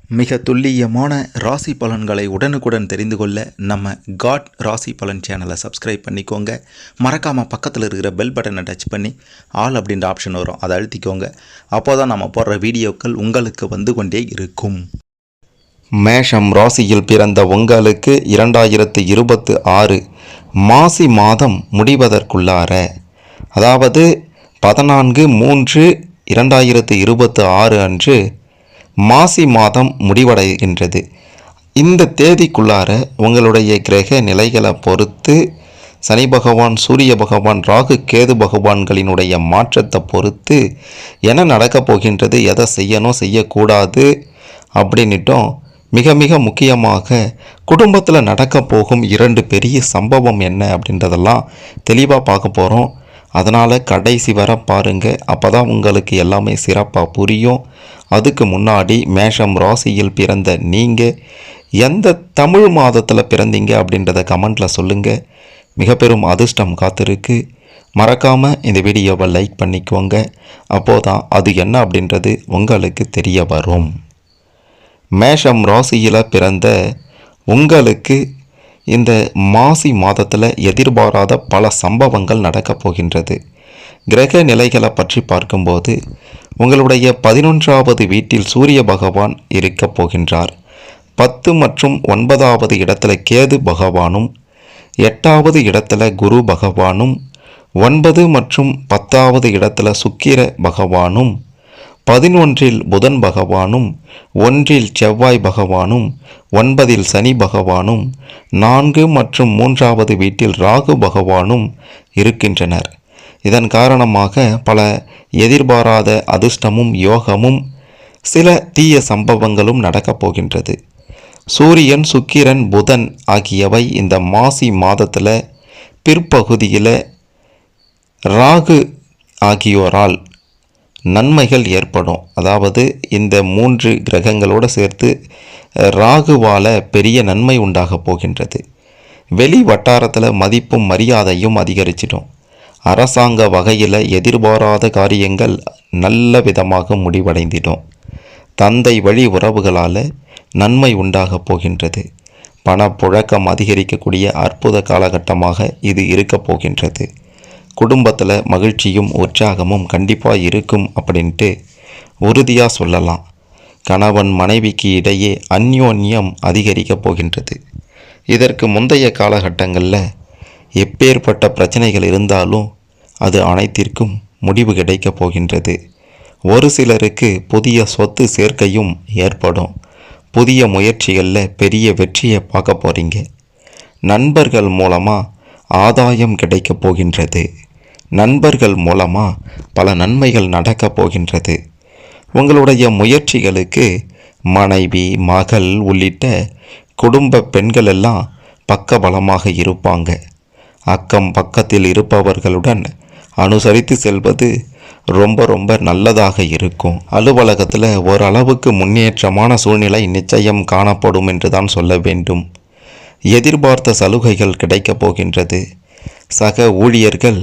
மிக துல்லியமான ராசி பலன்களை உடனுக்குடன் தெரிந்து கொள்ள நம்ம காட் ராசி பலன் சேனலை சப்ஸ்கிரைப் பண்ணிக்கோங்க. மறக்காமல் பக்கத்தில் இருக்கிற பெல் பட்டனை டச் பண்ணி ஆல் அப்படின்ற ஆப்ஷன் வரும், அதை அழுத்திக்கோங்க. அப்போ தான் நம்ம போடுற வீடியோக்கள் உங்களுக்கு வந்து கொண்டே இருக்கும். மேஷம் ராசியில் பிறந்த உங்களுக்கு 2026 மாசி மாதம் முடிவதற்குள்ளார, அதாவது 14/3/2026 அன்று மாசி மாதம் முடிவடைகின்றது. இந்த தேதிக்குள்ளார உங்களுடைய கிரக நிலைகளை பொறுத்து, சனி பகவான், சூரிய பகவான், ராகு கேது பகவான்களினுடைய மாற்றத்தை பொறுத்து என்ன நடக்கப் போகின்றது, எதை செய்யணும் செய்யக்கூடாது அப்படின்னுட்டும், மிக மிக முக்கியமாக குடும்பத்தில் நடக்க போகும் 2 பெரிய சம்பவம் என்ன அப்படின்றதெல்லாம் தெளிவாக பார்க்க போகிறோம். அதனால் கடைசி வர பாருங்கள், அப்போ தான் உங்களுக்கு எல்லாமே சிறப்பாக புரியும். அதுக்கு முன்னாடி மேஷம் ராசியில் பிறந்த நீங்கள் எந்த தமிழ் மாதத்தில் பிறந்தீங்க அப்படின்றத கமெண்ட்டில் சொல்லுங்கள். மிக பெரும் அதிர்ஷ்டம் காத்திருக்கு. மறக்காமல் இந்த வீடியோவை லைக் பண்ணிக்கோங்க. அப்போதான் அது என்ன அப்படின்றது உங்களுக்கு தெரிய வரும். மேஷம் ராசியில் பிறந்த உங்களுக்கு இந்த மாசி மாதத்தில் எதிர்பாராத பல சம்பவங்கள் நடக்கப் போகின்றது. கிரக நிலைகளை பற்றி பார்க்கும்போது, உங்களுடைய 11வது வீட்டில் சூரிய பகவான் இருக்கப் போகின்றார். 10 மற்றும் 9வது இடத்துல கேது பகவானும், 8வது இடத்துல குரு பகவானும், 9 மற்றும் 10வது இடத்துல சுக்கிர பகவானும், 11இல் புதன் பகவானும், 1இல் செவ்வாய் பகவானும், 9இல் சனி பகவானும், 4 மற்றும் 3வது வீட்டில் ராகு பகவானும் இருக்கின்றனர். இதன் காரணமாக பல எதிர்பாராத அதிர்ஷ்டமும் யோகமும் சில தீய சம்பவங்களும் நடக்கப் போகின்றது. சூரியன், சுக்கிரன், புதன் ஆகியவை இந்த மாசி மாதத்தில் பிற்பகுதியில் ராகு ஆகியோரால் நன்மைகள் ஏற்படும். அதாவது இந்த 3 கிரகங்களோடு சேர்த்து ராகுவால் பெரிய நன்மை உண்டாக போகின்றது. வெளி வட்டாரத்தில் மதிப்பும் மரியாதையும் அதிகரிச்சிடும். அரசாங்க வகையில் எதிர்பாராத காரியங்கள் நல்ல விதமாக முடிவடைந்திடும். தந்தை வழி உறவுகளால் நன்மை உண்டாக போகின்றது. பணப்புழக்கம் அதிகரிக்கக்கூடிய அற்புத காலகட்டமாக இது இருக்கப் போகின்றது. குடும்பத்தில் மகிழ்ச்சியும் உற்சாகமும் கண்டிப்பாக இருக்கும் அப்படின்ட்டு உறுதியாக சொல்லலாம். கணவன் மனைவிக்கு இடையே அந்யோன்யம் அதிகரிக்கப் போகின்றது. இதற்கு முந்தைய காலகட்டங்களில் எப்பேற்பட்ட பிரச்சனைகள் இருந்தாலும் அது அனைத்திற்கும் முடிவு கிடைக்கப் போகின்றது. ஒரு சிலருக்கு புதிய சொத்து சேர்க்கையும் ஏற்படும். புதிய முயற்சிகளில் பெரிய வெற்றியை பார்க்க போகிறீங்க. நண்பர்கள் மூலமாக ஆதாயம் கிடைக்கப் போகின்றது. நண்பர்கள் மூலமாக பல நன்மைகள் நடக்கப் போகின்றது. உங்களுடைய முயற்சிகளுக்கு மனைவி, மகள் உள்ளிட்ட குடும்ப பெண்கள் எல்லாம் பக்கபலமாக இருப்பாங்க. அக்கம் பக்கத்தில் இருப்பவர்களுடன் அனுசரித்து செல்வது ரொம்ப நல்லதாக இருக்கும். அலுவலகத்தில் ஓரளவுக்கு முன்னேற்றமான சூழ்நிலை நிச்சயம் காணப்படும் என்று தான் சொல்ல வேண்டும். எதிர்பார்த்த சலுகைகள் கிடைக்கப் போகின்றது. சக ஊழியர்கள்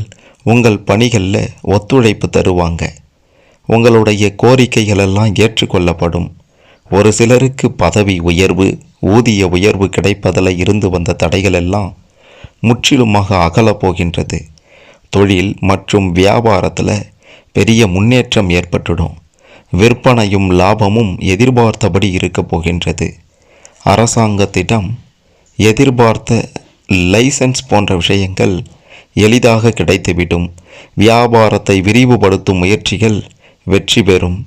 உங்கள் பணிகளில் ஒத்துழைப்பு தருவாங்க. உங்களுடைய கோரிக்கைகள் எல்லாம் ஏற்றுக்கொள்ளப்படும். ஒரு சிலருக்கு பதவி உயர்வு, ஊதிய உயர்வு கிடைப்பதில் இருந்து வந்த தடைகள் எல்லாம் முற்றிலுமாக அகலப் போகின்றது. தொழில் மற்றும் வியாபாரத்தில் பெரிய முன்னேற்றம் ஏற்பட்டுடும். விற்பனையும் லாபமும் எதிர்பார்த்தபடி இருக்கப் போகின்றது. அரசாங்கத்திடம் எதிர்பார்த்த லைசன்ஸ் போன்ற விஷயங்கள் எளிதாக கிடைத்துவிடும். வியாபாரத்தை விரிவுபடுத்தும் முயற்சிகள் வெற்றி பெறும்.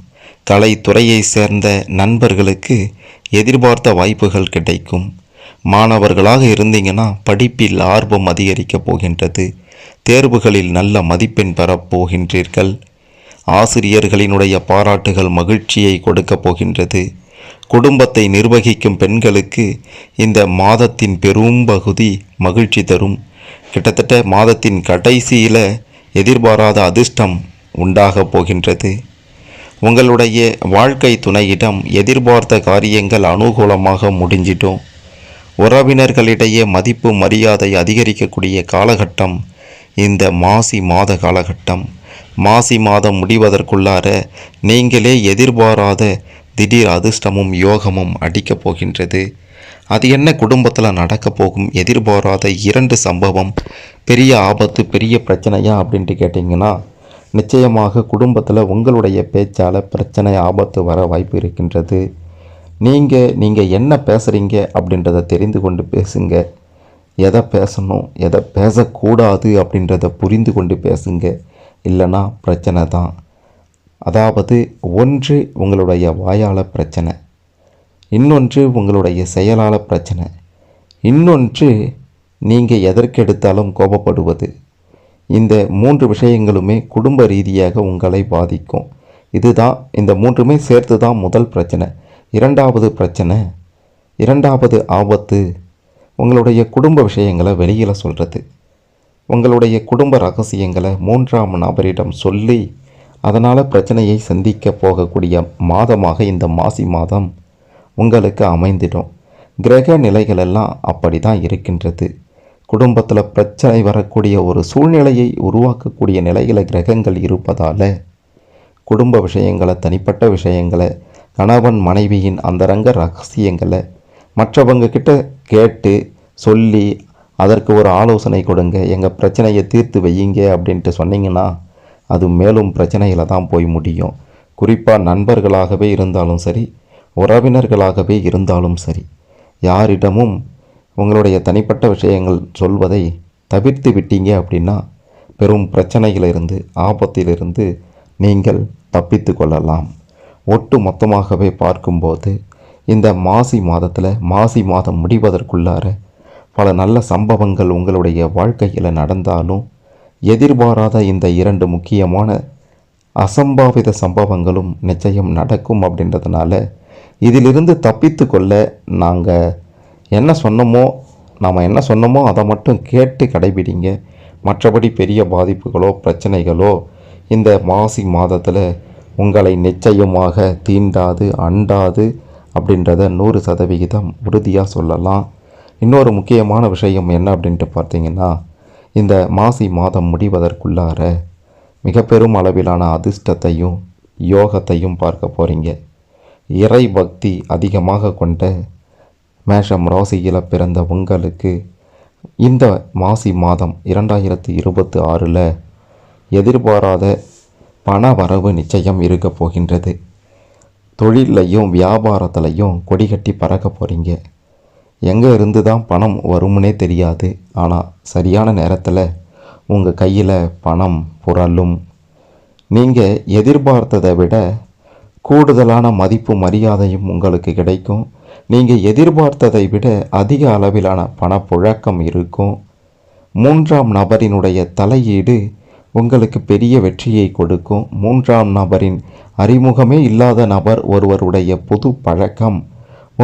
கலைத்துறையை சேர்ந்த நண்பர்களுக்கு எதிர்பார்த்த வாய்ப்புகள் கிடைக்கும். மாணவர்களாக இருந்தீங்கன்னா படிப்பில் ஆர்வம் அதிகரிக்கப் போகின்றது. தேர்வுகளில் நல்ல மதிப்பெண் பெறப் போகின்றீர்கள். ஆசிரியர்களினுடைய பாராட்டுகள் மகிழ்ச்சியை கொடுக்கப் போகின்றது. குடும்பத்தை நிர்வகிக்கும் பெண்களுக்கு இந்த மாதத்தின் பெரும்பகுதி மகிழ்ச்சி தரும். கிட்டத்தட்ட மாதத்தின் கடைசியில் எதிர்பாராத அதிர்ஷ்டம் உண்டாகப் போகின்றது. உங்களுடைய வாழ்க்கை துணையிடம் எதிர்பார்த்த காரியங்கள் அனுகூலமாக முடிஞ்சிடும். உறவினர்களிடையே மதிப்பு மரியாதை அதிகரிக்கக்கூடிய காலகட்டம் இந்த மாசி மாத காலகட்டம். மாசி மாதம் முடிவதற்குள்ளார நீங்களே எதிர்பாராத திடீர் அதிர்ஷ்டமும் யோகமும் அடிக்கப் போகின்றது. அது என்ன குடும்பத்தில் நடக்கப் போகும் எதிர்பாராத 2 சம்பவம் பெரிய ஆபத்து, பெரிய பிரச்சனையா அப்படின்ட்டு கேட்டிங்கன்னா, நிச்சயமாக குடும்பத்தில் உங்களுடைய பேச்சால் பிரச்சனை, ஆபத்து வர வாய்ப்பு இருக்கின்றது. நீங்கள் என்ன பேசுகிறீங்க அப்படின்றத தெரிந்து கொண்டு பேசுங்க. எதை பேசணும், எதை பேசக்கூடாது அப்படின்றத புரிந்து கொண்டு பேசுங்க. இல்லைன்னா பிரச்சனை தான். அதாவது ஒன்று உங்களுடைய வாயால் பிரச்சனை, இன்னொன்று உங்களுடைய செயலால் பிரச்சனை, இன்னொன்று நீங்கள் எதற்கெடுத்தாலும் கோபப்படுவது. இந்த 3 விஷயங்களுமே குடும்ப ரீதியாக உங்களை பாதிக்கும். இதுதான், இந்த 3மே சேர்த்து தான் முதல் பிரச்சனை. இரண்டாவது ஆபத்து உங்களுடைய குடும்ப விஷயங்களை வெளியில் சொல்கிறது. உங்களுடைய குடும்ப ரகசியங்களை 3ஆம் நபரிடம் சொல்லி அதனால் பிரச்சனையை சந்திக்க போகக்கூடிய மாதமாக இந்த மாசி மாதம் உங்களுக்கு அமைந்திடும். கிரக நிலைகளெல்லாம் அப்படி தான் இருக்கின்றது. குடும்பத்தில் பிரச்சனை வரக்கூடிய ஒரு சூழ்நிலையை உருவாக்கக்கூடிய நிலையில் கிரகங்கள் இருப்பதால் குடும்ப விஷயங்களை, தனிப்பட்ட விஷயங்களை, கணவன் மனைவியின் அந்தரங்க ரகசியங்களை மற்றவங்க கிட்ட கேட்டு சொல்லி அதற்கு ஒரு ஆலோசனை கொடுங்க, எங்கள் பிரச்சனையை தீர்த்து வையுங்க அப்படின்ட்டு சொன்னீங்கன்னா அது மேலும் பிரச்சனையில் தான் போய் முடியும். குறிப்பாக நண்பர்களாகவே இருந்தாலும் சரி, உறவினர்களாகவே இருந்தாலும் சரி, யாரிடமும் உங்களுடைய தனிப்பட்ட விஷயங்கள் சொல்வதை தவிர்த்து விட்டீங்க அப்படின்னா பெரும் பிரச்சனையிலிருந்து, ஆபத்திலிருந்து நீங்கள் தப்பித்து கொள்ளலாம். ஒட்டு மொத்தமாகவே பார்க்கும்போது இந்த மாசி மாதத்தில், மாசி மாதம் முடிவதற்குள்ளார பல நல்ல சம்பவங்கள் உங்களுடைய வாழ்க்கையில் நடந்தாலும் எதிர்பாராத இந்த 2 முக்கியமான அசம்பாவித சம்பவங்களும் நிச்சயம் நடக்கும். அப்படின்றதுனால இதிலிருந்து தப்பித்து கொள்ள நாம் என்ன சொன்னோமோ அதை மட்டும் கேட்டு கடைபிடிங்க. மற்றபடி பெரிய பாதிப்புகளோ பிரச்சனைகளோ இந்த மாசி மாதத்தில் உங்களை நிச்சயமாக தீண்டாது, அண்டாது அப்படின்றத 100% உறுதியாக சொல்லலாம். இன்னொரு முக்கியமான விஷயம் என்ன அப்படின்ட்டு பார்த்தீங்கன்னா, இந்த மாசி மாதம் முடிவதற்குள்ளார மிக பெரும் அளவிலான அதிர்ஷ்டத்தையும் யோகத்தையும் பார்க்க போகிறீங்க. இறை பக்தி அதிகமாக கொண்ட மேஷம் ராசியில் பிறந்த உங்களுக்கு இந்த மாசி மாதம் 2026 எதிர்பாராத பண வரவு நிச்சயம் இருக்க போகின்றது. தொழிலையும் வியாபாரத்திலையும் கொடிகட்டி பறக்க போகிறீங்க. எங்கே இருந்து தான் பணம் வரும்னே தெரியாது. ஆனால் சரியான நேரத்தில் உங்கள் கையில் பணம் புரளும். நீங்கள் எதிர்பார்த்ததை விட கூடுதலான மதிப்பு மரியாதையும் உங்களுக்கு கிடைக்கும். நீங்கள் எதிர்பார்த்ததை விட அதிக அளவிலான பணப்புழக்கம் இருக்கும். 3ஆம் நபரினுடைய தலையீடு உங்களுக்கு பெரிய வெற்றியை கொடுக்கும். 3ஆம் நபரின் அறிமுகமே இல்லாத நபர் ஒருவருடைய புது பழக்கம்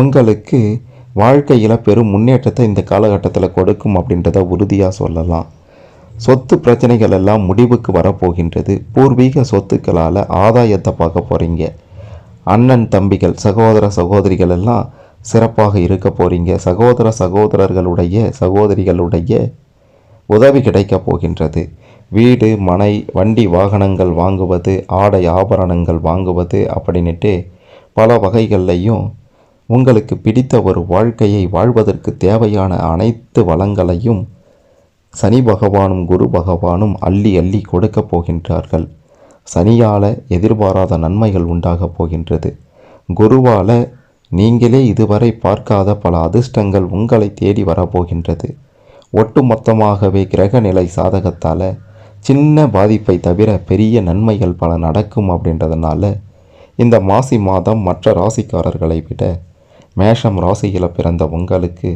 உங்களுக்கு வாழ்க்கையில் பெரும் முன்னேற்றத்தை இந்த காலகட்டத்தில் கொடுக்கும் அப்படின்றத உறுதியாக சொல்லலாம். சொத்து பிரச்சனைகள் எல்லாம் முடிவுக்கு வரப்போகின்றது. பூர்வீக சொத்துக்களால் ஆதாயத்தை பார்க்க போகிறீங்க. அண்ணன் தம்பிகள், சகோதர சகோதரிகள் எல்லாம் சிறப்பாக இருக்க போகிறீங்க. சகோதரிகளுடைய உதவி கிடைக்க போகின்றது. வீடு, மனை, வண்டி, வாகனங்கள் வாங்குவது, ஆடை ஆபரணங்கள் வாங்குவது அப்படின்ட்டு பல வகைகள்லையும் உங்களுக்கு பிடித்த ஒரு வாழ்க்கையை வாழ்வதற்கு தேவையான அனைத்து வளங்களையும் சனி பகவானும் குரு பகவானும் அள்ளி அள்ளி கொடுக்க போகின்றார்கள். சனியால் எதிர்பாராத நன்மைகள் உண்டாக போகின்றது. குருவால் நீங்களே இதுவரை பார்க்காத பல அதிர்ஷ்டங்கள் உங்களை தேடி வரப்போகின்றது. ஒட்டுமொத்தமாகவே கிரக நிலை சாதகத்தால் சின்ன பாதிப்பை தவிர பெரிய நன்மைகள் பல நடக்கும். அப்படின்றதுனால இந்த மாசி மாதம் மற்ற ராசிக்காரர்களை விட மேஷம் ராசியில் பிறந்த உங்களுக்கு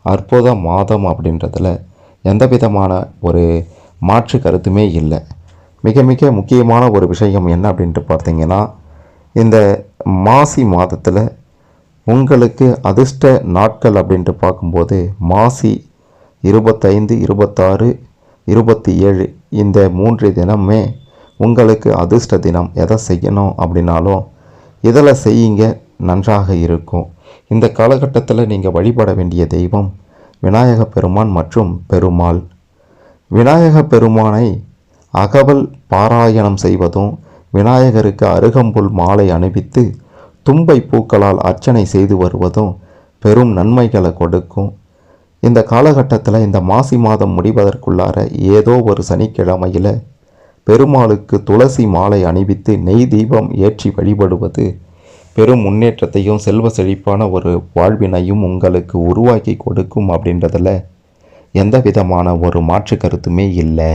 அற்புத மாதம் அப்படின்றதில் எந்த விதமான ஒரு மாற்று கருத்துமே இல்லை. மிக மிக முக்கியமான ஒரு விஷயம் என்ன அப்படின்ட்டு பார்த்தீங்கன்னா, இந்த மாசி மாதத்தில் உங்களுக்கு அதிர்ஷ்ட நாட்கள் அப்படின்ட்டு பார்க்கும்போது மாசி 25, 26, 27 இந்த 3 தினமே உங்களுக்கு அதிர்ஷ்ட தினம். எதை செய்யணும் அப்படின்னாலும் இதில் செய்யுங்க, நன்றாக இருக்கும். இந்த காலகட்டத்தில் நீங்கள் வழிபட வேண்டிய தெய்வம் விநாயக பெருமான் மற்றும் பெருமாள். விநாயக பெருமானை அகவல் பாராயணம் செய்வதும், விநாயகருக்கு அருகம்புல் மாலை அணிவித்து தும்பை பூக்களால் அர்ச்சனை செய்து வருவதும் பெரும் நன்மைகளை கொடுக்கும். இந்த காலகட்டத்தில் இந்த மாசி மாதம் முடிவதற்குள்ளார ஏதோ ஒரு சனிக்கிழமையில் பெருமாளுக்கு துளசி மாலை அணிவித்து நெய் தீபம் ஏற்றி வழிபடுவது பெரும் முன்னேற்றத்தையும் செல்வ செழிப்பான ஒரு வாழ்வினையும் உங்களுக்கு உருவாக்கி கொடுக்கும் அப்படின்றதில் எந்த விதமான ஒரு மாற்று கருத்துமே இல்லை.